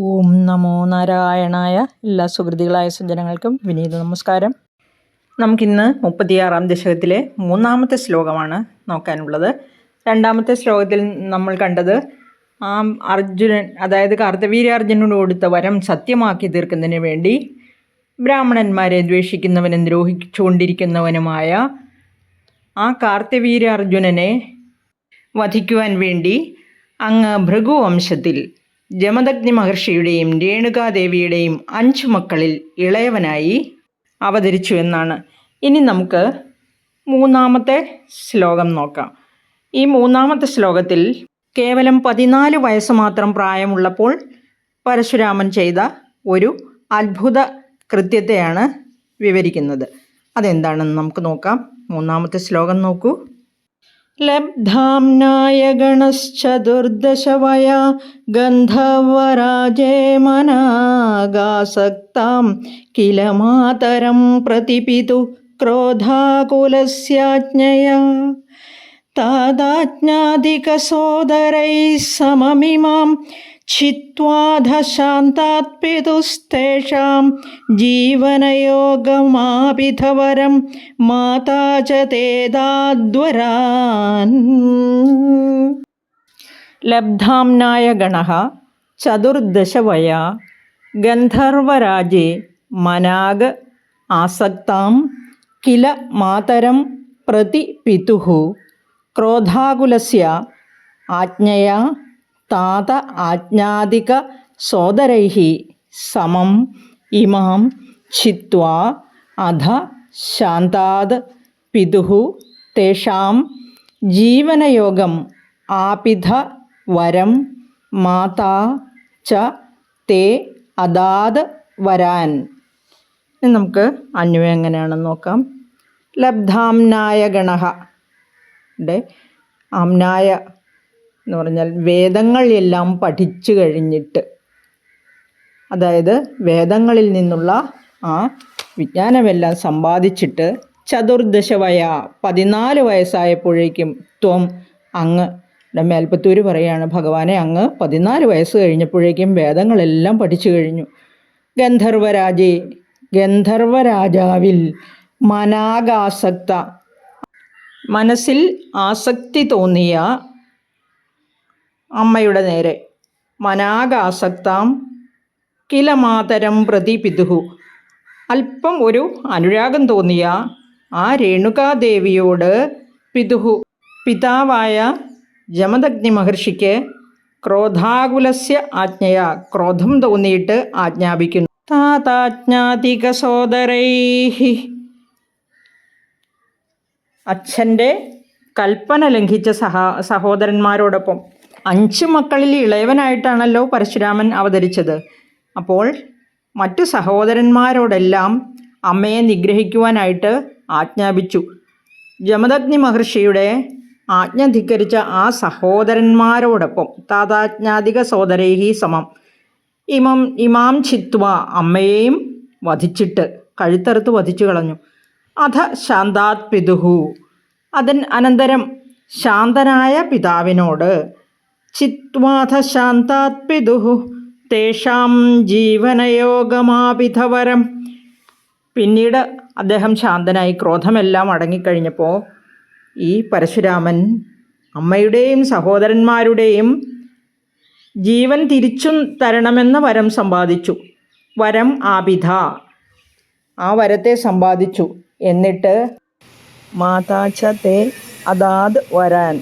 ഓം നമോ നാരായണായ. എല്ലാ സുഹൃത്തുക്കളായ സജ്ജനങ്ങൾക്കും വിനീത നമസ്കാരം. നമുക്കിന്ന് 36-ാം ദശകത്തിലെ 3-ാമത്തെ ശ്ലോകമാണ് നോക്കാനുള്ളത്. 2-ാമത്തെ ശ്ലോകത്തിൽ നമ്മൾ കണ്ടത് അർജുനൻ, അതായത് കാർത്തവീര്യാർജുനനോട് കൊടുത്ത വരം സത്യമാക്കി തീർക്കുന്നതിന് വേണ്ടി ബ്രാഹ്മണന്മാരെ ദ്വേഷിക്കുന്നവനും ദ്രോഹിച്ചുകൊണ്ടിരിക്കുന്നവനുമായ ആ കാർത്തവീര്യാർജുനനെ വധിക്കുവാൻ വേണ്ടി അങ്ങ് ഭൃഗുവംശത്തിൽ ജമദഗ്നി മഹർഷിയുടെയും രേണുകാദേവിയുടെയും 5 മക്കളിൽ ഇളയവനായി അവതരിച്ചു എന്നാണ്. ഇനി നമുക്ക് 3-ാമത്തെ ശ്ലോകം നോക്കാം. ഈ 3-ാമത്തെ ശ്ലോകത്തിൽ കേവലം 14 വയസ്സ് മാത്രം പ്രായമുള്ളപ്പോൾ പരശുരാമൻ ചെയ്ത ഒരു അത്ഭുത കൃത്യത്തെയാണ് വിവരിക്കുന്നത്. അതെന്താണെന്ന് നമുക്ക് നോക്കാം. 3-ാമത്തെ ശ്ലോകം നോക്കൂ. ലബ്ധാംനായ ഗണശ്ചതുർദശവയാ ഗന്ധർവരാജേ മനാഗാസക്താം കില മാതരം പ്രതിപിതു ക്രോധാകുലസ്യാജ്ഞയാ താദാജ്ഞാധികസോദരൈः സമമിമാം ഛിത്വാധശാന്താത് പിതുസ്തേഷാം ജീവനയോഗമാപിധവരം മാതാ ച തേദാദ്വരാൻ. ലബ്ധാംനായ ഗണഃ ചതുർദശവയാ ഗന്ധർവരാജേ മനാഗ് ആസക്താം കില മാതരം പ്രതി പിതുഃ ക്രോധാകുലസ്യ ആജ്ഞയാ താത ആജ്ഞാധിക സോദരൈഃ സമം ഇമാം ഛിത്വാ അധ ശാന്താത് പിതുഃ തേഷാം ജീവനയോഗം ആപിധ വരം മാതാ ച തേ അദാത് വരാൻ. നമുക്ക് അന്വയം എങ്ങനെയാണെന്ന് നോക്കാം. ലബ്ധാംനായ ഗണഃ, ആംനായ എന്ന് പറഞ്ഞാൽ വേദങ്ങളെല്ലാം പഠിച്ചു കഴിഞ്ഞിട്ട്, അതായത് വേദങ്ങളിൽ നിന്നുള്ള ആ വിജ്ഞാനമെല്ലാം സമ്പാദിച്ചിട്ട് ചതുർദശവയ 14 വയസ്സായപ്പോഴേക്കും ത്വം അങ്ങ്, മേൽപ്പത്തൂർ പറയാണ്, ഭഗവാനെ അങ്ങ് 14 വയസ്സ് കഴിഞ്ഞപ്പോഴേക്കും വേദങ്ങളെല്ലാം പഠിച്ചു കഴിഞ്ഞു. ഗന്ധർവരാജേ, ഗന്ധർവരാജാവിൽ മനാഗാസക്ത, മനസ്സിൽ ആസക്തി തോന്നിയ അമ്മയുടെ നേരെ, മനാഗാസക്താം കില മാതരം പ്രതി പിതുഃ, അല്പം ഒരു അനുരാഗം തോന്നിയ ആ രേണുകാദേവിയോട് പിതുഃ, പിതാവായ ജമദഗ്നി മഹർഷിക്ക് ക്രോധാകുലസ്യ ആജ്ഞയ, ക്രോധം തോന്നിയിട്ട് ആജ്ഞാപിക്കുന്നു. താതാജ്ഞാധിക സോദരൈഃ, അച്ഛൻ്റെ കൽപ്പന ലംഘിച്ച സഹോദരന്മാരോടൊപ്പം. 5 മക്കളിൽ ഇളയവനായിട്ടാണല്ലോ പരശുരാമൻ അവതരിച്ചത്. അപ്പോൾ മറ്റു സഹോദരന്മാരോടെല്ലാം അമ്മയെ നിഗ്രഹിക്കുവാനായിട്ട് ആജ്ഞാപിച്ചു. ജമദഗ്നി മഹർഷിയുടെ ആജ്ഞ ധിക്കരിച്ച ആ സഹോദരന്മാരോടൊപ്പം താതാജ്ഞാധിക സോദരൈഃ സമം ഇമാം ഛിത്വ, അമ്മയെയും വധിച്ചിട്ട്, കഴുത്തറുത്ത് വധിച്ചു കളഞ്ഞു. അധ ശാന്താത് പിതുഃ, അനന്തരം ശാന്തനായ പിതാവിനോട് ഛിത്വാധ ശാന്താത് പിതുഃ തേഷാം ജീവനയോഗമാപിധവരം, പിന്നീട് അദ്ദേഹം ശാന്തനായി ക്രോധമെല്ലാം അടങ്ങിക്കഴിഞ്ഞപ്പോൾ ഈ പരശുരാമൻ അമ്മയുടെയും സഹോദരന്മാരുടെയും ജീവൻ തിരിച്ചും തരണമെന്ന വരം സമ്പാദിച്ചു. വരം ആപിധ, ആ വരത്തെ സമ്പാദിച്ചു. എന്നിട്ട് മാതാ ച തേ അദാത് വരാൻ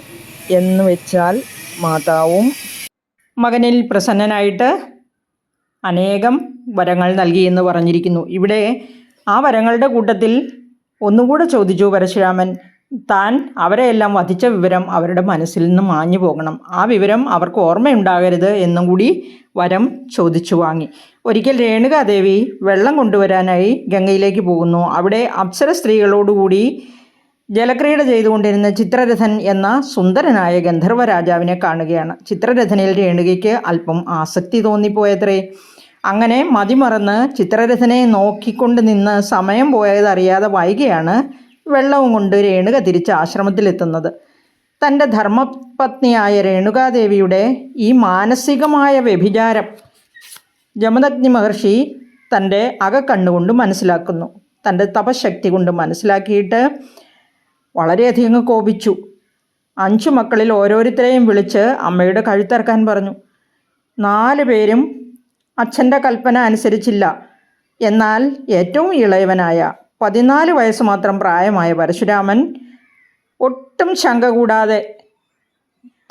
എന്ന് വെച്ചാൽ മാതാവും മകനിൽ പ്രസന്നനായിട്ട് അനേകം വരങ്ങൾ നൽകിയെന്ന് പറഞ്ഞിരിക്കുന്നു. ഇവിടെ ആ വരങ്ങളുടെ കൂട്ടത്തിൽ ഒന്നുകൂടെ ചോദിച്ചു പരശുരാമൻ, താൻ അവരെയെല്ലാം വധിച്ച വിവരം അവരുടെ മനസ്സിൽ നിന്ന് മാഞ്ഞു പോകണം, ആ വിവരം അവർക്ക് ഓർമ്മയുണ്ടാകരുത് എന്നും കൂടി വരം ചോദിച്ചു വാങ്ങി. ഒരിക്കൽ രേണുകാദേവി വെള്ളം കൊണ്ടുവരാനായി ഗംഗയിലേക്ക് പോകുന്നു. അവിടെ അപ്സര സ്ത്രീകളോടുകൂടി ജലക്രീഡ ചെയ്തുകൊണ്ടിരുന്ന ചിത്രരഥൻ എന്ന സുന്ദരനായ ഗന്ധർവ രാജാവിനെ കാണുകയാണ്. ചിത്രരഥനിൽ രേണുകയ്ക്ക് അല്പം ആസക്തി തോന്നിപ്പോയത്രേ. അങ്ങനെ മതിമറന്ന് ചിത്രരഥനെ നോക്കിക്കൊണ്ട് നിന്ന് സമയം പോയതറിയാതെ വൈകിയാണ് വെള്ളവും കൊണ്ട് രേണുക തിരിച്ച് ആശ്രമത്തിലെത്തുന്നത്. തൻ്റെ ധർമ്മപത്നിയായ രേണുകാദേവിയുടെ ഈ മാനസികമായ വ്യഭിചാരം ജമദഗ്നി മഹർഷി തൻ്റെ അകക്കണ്ണുകൊണ്ട് മനസ്സിലാക്കുന്നു. തൻ്റെ തപശക്തി കൊണ്ട് മനസ്സിലാക്കിയിട്ട് വളരെയധികം കോപിച്ചു. 5 മക്കളിൽ ഓരോരുത്തരെയും വിളിച്ച് അമ്മയുടെ കഴുത്തറക്കാൻ പറഞ്ഞു. 4 പേരും അച്ഛൻ്റെ കൽപ്പന അനുസരിച്ചില്ല. എന്നാൽ ഏറ്റവും ഇളയവനായ 14 വയസ്സ് മാത്രം പ്രായമായ പരശുരാമൻ ഒട്ടും ശങ്ക കൂടാതെ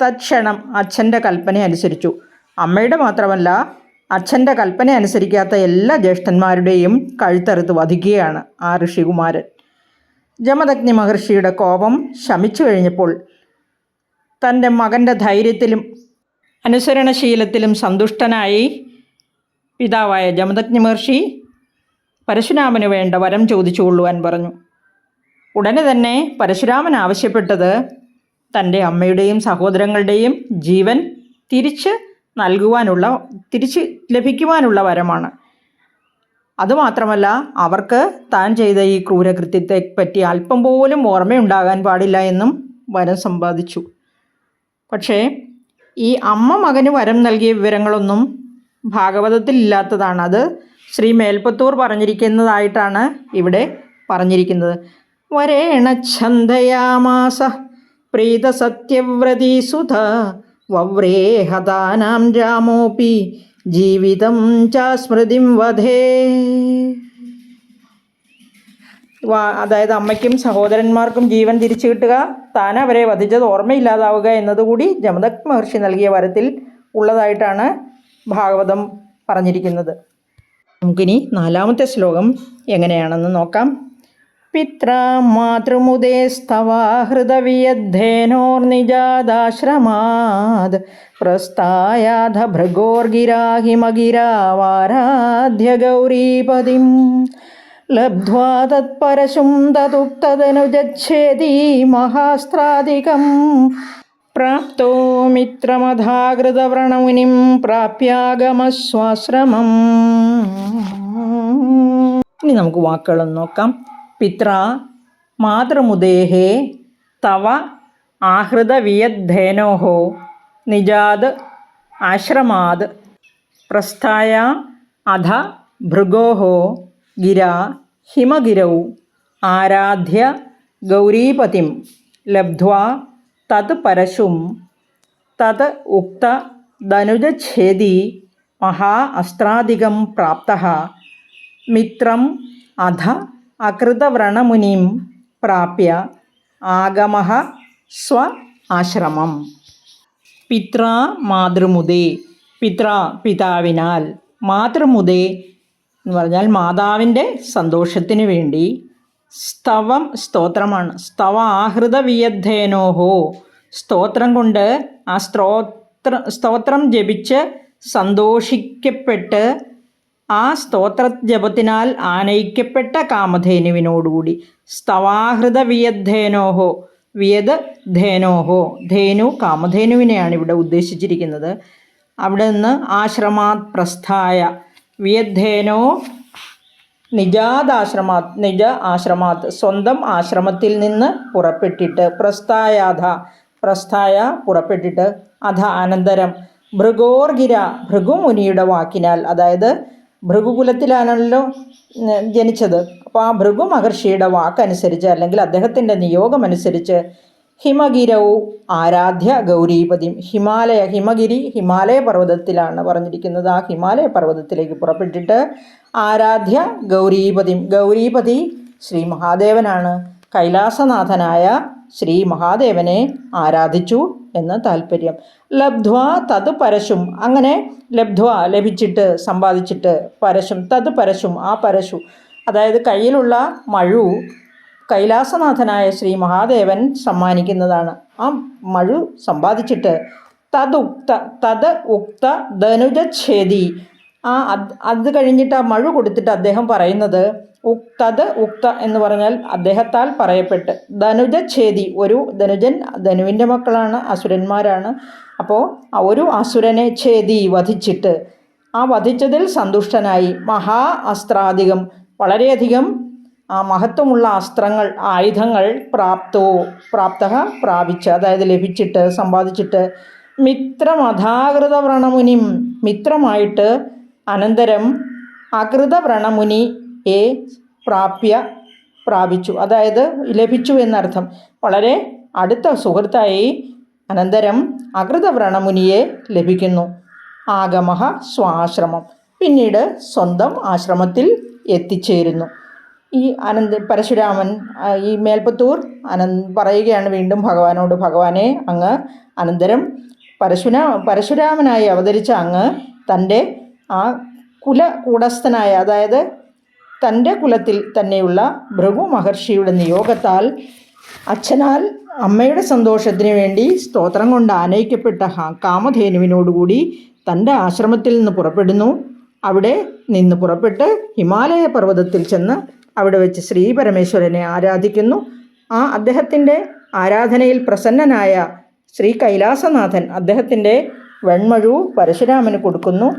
തത്ക്ഷണം അച്ഛൻ്റെ കൽപ്പന അനുസരിച്ചു. അമ്മയുടെ മാത്രമല്ല, അച്ഛൻ്റെ കൽപ്പന അനുസരിക്കാത്ത എല്ലാ ജ്യേഷ്ഠന്മാരുടെയും കഴുത്തറുത്ത് വധിക്കുകയാണ് ആ ഋഷികുമാരൻ. ജമദഗ്നി മഹർഷിയുടെ കോപം ശമിച്ചു കഴിഞ്ഞപ്പോൾ തൻ്റെ മകൻ്റെ ധൈര്യത്തിലും അനുസരണശീലത്തിലും സന്തുഷ്ടനായി പിതാവായ ജമദഗ്നി മഹർഷി പരശുരാമന് വേണ്ട വരം ചോദിച്ചുകൊള്ളുവാൻ പറഞ്ഞു. ഉടനെ തന്നെ പരശുരാമൻ ആവശ്യപ്പെട്ടത് തൻ്റെ അമ്മയുടെയും സഹോദരങ്ങളുടെയും ജീവൻ തിരിച്ച് ലഭിക്കുവാനുള്ള വരമാണ്. അതുമാത്രമല്ല, അവർക്ക് താൻ ചെയ്ത ഈ ക്രൂരകൃത്യത്തെപ്പറ്റി അല്പം പോലും ഓർമ്മയുണ്ടാകാൻ പാടില്ല എന്നും വരം സമ്പാദിച്ചു. പക്ഷേ ഈ അമ്മ മകന് വരം നൽകിയ വിവരങ്ങളൊന്നും ഭാഗവതത്തിൽ ഇല്ലാത്തതാണ്. അത് ശ്രീ മേൽപ്പത്തൂർ പറഞ്ഞിരിക്കുന്നതായിട്ടാണ് ഇവിടെ പറഞ്ഞിരിക്കുന്നത്. വരേണ ഛന്ദയാമാസ പ്രീത സത്യവ്രതീ സുധ വവ്രേഹതാനാം രാമോപി ജീവിതം ച സ്മൃതിം വധേ. അതായത് അമ്മയ്ക്കും സഹോദരന്മാർക്കും ജീവൻ തിരിച്ചു കിട്ടുക, താൻ അവരെ വധിച്ചത് ഓർമ്മയില്ലാതാവുക എന്നതുകൂടി ജമദഗ്നി മഹർഷി നൽകിയ വരത്തിൽ ഉള്ളതായിട്ടാണ് ഭാഗവതം പറഞ്ഞിരിക്കുന്നത്. നമുക്കിനി 4ാമത്തെ ശ്ലോകം എങ്ങനെയാണെന്ന് നോക്കാം. പിത്രാ മാതൃമുദേ സ്തവാ ഹൃദവിയദ്ധേനോർനിജാദാശ്രമാദ് പ്രസ്ഥായാധ ഭൃഗോർഗിരാ ഹിമഗിരാവാരാധ്യ ഗൗരീപതിം ലബ്ധ്വാ തത്പരശും തതുക്തദനുജച്ഛേദി മഹാസ്ത്രാദികം പ്രാപ്തോ മിത്രമധാകൃതവ്രണമുനിം പ്രാപ്യാഗമസ്വാശ്രമം. ഇനി നമുക്ക് വാക്കുകളൊന്ന് നോക്കാം. പിത്ര മാതൃമുദേഹേ തവ ആഹൃതവിയദ്ധേനോഹോ നിജാത് ആശ്രമാത് പ്രസ്ഥായ അധ ഭൃഗോഹോ ഗിരാ ഹിമഗിരൗ ആരാധ്യ ഗൗരീപതിം ലബ്ധ്വാ തത് പരശും തത് ഉക്ത ധനുജച്ഛേദി മഹാ അസ്ത്രാദികം പ്രാപ്തഃ മിത്രം അധ അകൃതവ്രണമുനിം പ്രാപ്യ ആഗമഃ സ്വ ആശ്രമം. പിത്ര മാതൃമുദേ, പിത്ര പിതാവിനാൽ, മാതൃമുദേ എന്ന് പറഞ്ഞാൽ മാതാവിൻ്റെ സന്തോഷത്തിന് വേണ്ടി, സ്തവം സ്തോത്രമാണ്. സ്തവ ആഹൃതവിയദ്ധേനോഹോ, സ്തോത്രം കൊണ്ട് ആ സ്തോത്രം ജപിച്ച് സന്തോഷിക്കപ്പെട്ട് ആ സ്തോത്ര ജപത്തിനാൽ ആനയിക്കപ്പെട്ട കാമധേനുവിനോടുകൂടി. സ്തവാഹൃത വിയദ്ധേനോഹോ, വിയത് ധേനോഹോ, ധേനു കാമധേനുവിനെയാണ് ഇവിടെ ഉദ്ദേശിച്ചിരിക്കുന്നത്. അവിടെ നിന്ന് ആശ്രമാത് പ്രസ്ഥായ, വിയദ്ധേനോ നിജാദാശ്രമാത്, നിജ ആശ്രമാത് സ്വന്തം ആശ്രമത്തിൽ നിന്ന് പുറപ്പെട്ടിട്ട്, പ്രസ്ഥായ പുറപ്പെട്ടിട്ട്, അധ അനന്തരം, ഭൃഗോർഗിര ഭൃഗുമുനിയുടെ വാക്കിനാൽ, അതായത് ഭൃഗുകുലത്തിലാണല്ലോ ജനിച്ചത്. അപ്പോൾ ആ ഭൃഗു മഹർഷിയുടെ വാക്കനുസരിച്ച് അല്ലെങ്കിൽ അദ്ദേഹത്തിൻ്റെ നിയോഗമനുസരിച്ച് ഹിമഗിരവും ആരാധ്യ ഗൗരീപതിയും, ഹിമാലയ പർവ്വതത്തിലാണ് പറഞ്ഞിരിക്കുന്നത്. ആ ഹിമാലയ പർവ്വതത്തിലേക്ക് പുറപ്പെട്ടിട്ട് ആരാധ്യ ഗൗരീപതിയും, ഗൗരീപതി ശ്രീ മഹാദേവനാണ്, കൈലാസനാഥനായ ശ്രീ മഹാദേവനെ ആരാധിച്ചു എന്ന് താല്പര്യം. ലബ്ധ്വാ തത് പരശും, അങ്ങനെ ലബ്ധ്വാ ലഭിച്ചിട്ട് സമ്പാദിച്ചിട്ട്, പരശും തത് പരശും ആ പരശു, അതായത് കയ്യിലുള്ള മഴു കൈലാസനാഥനായ ശ്രീ മഹാദേവൻ സമ്മാനിക്കുന്നതാണ്. ആ മഴു സമ്പാദിച്ചിട്ട് തത് ഉക്ത ധനുജച്ഛേദി, അത് കഴിഞ്ഞിട്ട് ആ മഴു കൊടുത്തിട്ട് അദ്ദേഹം പറയുന്നത് ഉക്ത എന്ന് പറഞ്ഞാൽ അദ്ദേഹത്താൽ പറയപ്പെട്ട്, ധനുജച്ഛേദി ഒരു ധനുജൻ, ധനുവിൻ്റെ മക്കളാണ്, അസുരന്മാരാണ്. അപ്പോൾ ആ ഒരു അസുരനെ ഛേദി വധിച്ചിട്ട്, ആ വധിച്ചതിൽ സന്തുഷ്ടനായി, മഹാ അസ്ത്രാധികം വളരെയധികം മഹത്വമുള്ള അസ്ത്രങ്ങൾ, ആയുധങ്ങൾ, പ്രാപിച്ച്, അതായത് ലഭിച്ചിട്ട് സമ്പാദിച്ചിട്ട്, മിത്രമധാകൃത വ്രണമുനിം മിത്രമായിട്ട് അനന്തരം അകൃതവ്രണമുനിയെ പ്രാപിച്ചു, അതായത് ലഭിച്ചു എന്നർത്ഥം. വളരെ അടുത്ത സുഹൃത്തായി അനന്തരം അകൃതവ്രണമുനിയെ ലഭിക്കുന്നു. ആഗമഃ സ്വാശ്രമം, പിന്നീട് സ്വന്തം ആശ്രമത്തിൽ എത്തിച്ചേരുന്നു. ഈ പരശുരാമൻ ഈ മേൽപ്പത്തൂർ പറയുകയാണ് വീണ്ടും ഭഗവാനോട്, ഭഗവാനെ, അങ്ങ് അനന്തരം പരശുരാമനായി അവതരിച്ച അങ്ങ് തൻ്റെ ആ കൂടസ്ഥനായ, അതായത് തൻ്റെ കുലത്തിൽ തന്നെയുള്ള ഭൃഗു മഹർഷിയുടെ നിയോഗത്താൽ അച്ഛനാൽ അമ്മയുടെ സന്തോഷത്തിന് വേണ്ടി സ്തോത്രം കൊണ്ട് ആനയിക്കപ്പെട്ട കാമധേനുവിനോടുകൂടി തൻ്റെ ആശ്രമത്തിൽ നിന്ന് പുറപ്പെടുന്നു. അവിടെ നിന്ന് പുറപ്പെട്ട് ഹിമാലയ പർവ്വതത്തിൽ ചെന്ന് അവിടെ വെച്ച് ശ്രീ പരമേശ്വരനെ ആരാധിക്കുന്നു. അദ്ദേഹത്തിൻ്റെ ആരാധനയിൽ പ്രസന്നനായ ശ്രീ കൈലാസനാഥൻ അദ്ദേഹത്തിൻ്റെ വെൺമഴു പരശുരാമന് കൊടുക്കുന്നു.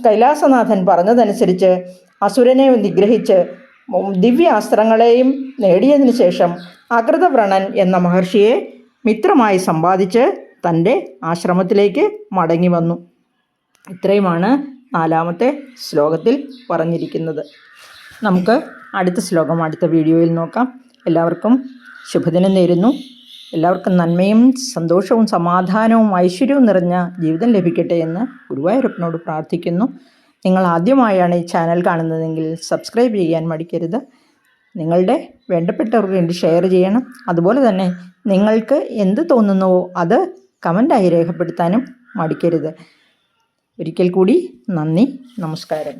കൈലാസനാഥൻ പറഞ്ഞതനുസരിച്ച് അസുരനെ നിഗ്രഹിച്ച് ദിവ്യാസ്ത്രങ്ങളെയും നേടിയതിനു ശേഷം അകൃതവ്രണൻ എന്ന മഹർഷിയെ മിത്രമായി സമ്പാദിച്ച് തൻ്റെ ആശ്രമത്തിലേക്ക് മടങ്ങി വന്നു. ഇത്രയുമാണ് 4-ാമത്തെ ശ്ലോകത്തിൽ പറഞ്ഞിരിക്കുന്നത്. നമുക്ക് അടുത്ത ശ്ലോകം അടുത്ത വീഡിയോയിൽ നോക്കാം. എല്ലാവർക്കും ശുഭദിനം നേരുന്നു. എല്ലാവർക്കും നന്മയും സന്തോഷവും സമാധാനവും ഐശ്വര്യവും നിറഞ്ഞ ജീവിതം ലഭിക്കട്ടെ എന്ന് ഗുരുവായൂരപ്പനോട് പ്രാർത്ഥിക്കുന്നു. നിങ്ങൾ ആദ്യമായാണ് ഈ ചാനൽ കാണുന്നതെങ്കിൽ സബ്സ്ക്രൈബ് ചെയ്യാൻ മടിക്കരുത്. നിങ്ങളുടെ വേണ്ടപ്പെട്ടവർക്ക് വേണ്ടി ഷെയർ ചെയ്യണം. അതുപോലെ തന്നെ നിങ്ങൾക്ക് എന്ത് തോന്നുന്നുവോ അത് കമൻ്റായി രേഖപ്പെടുത്താനും മടിക്കരുത്. ഒരിക്കൽ കൂടി നന്ദി, നമസ്കാരം.